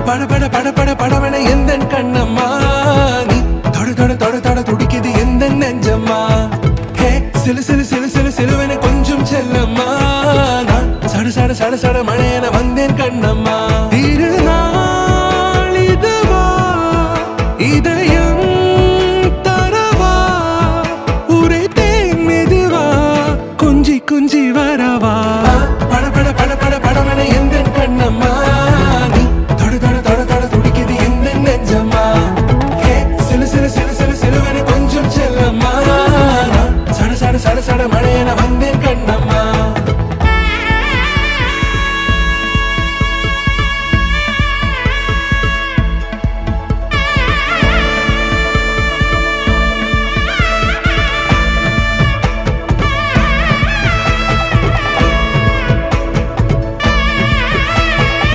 பட பட பட பட படவன எந்த கண்ணம்மா நீ தொட தொட தொட தொட துடிக்குது எந்த நெஞ்சம்மா ஹே சிலு சிலு சிலு சிலு சிலுவன கொஞ்சம் செல்லம்மா சட சட சட சட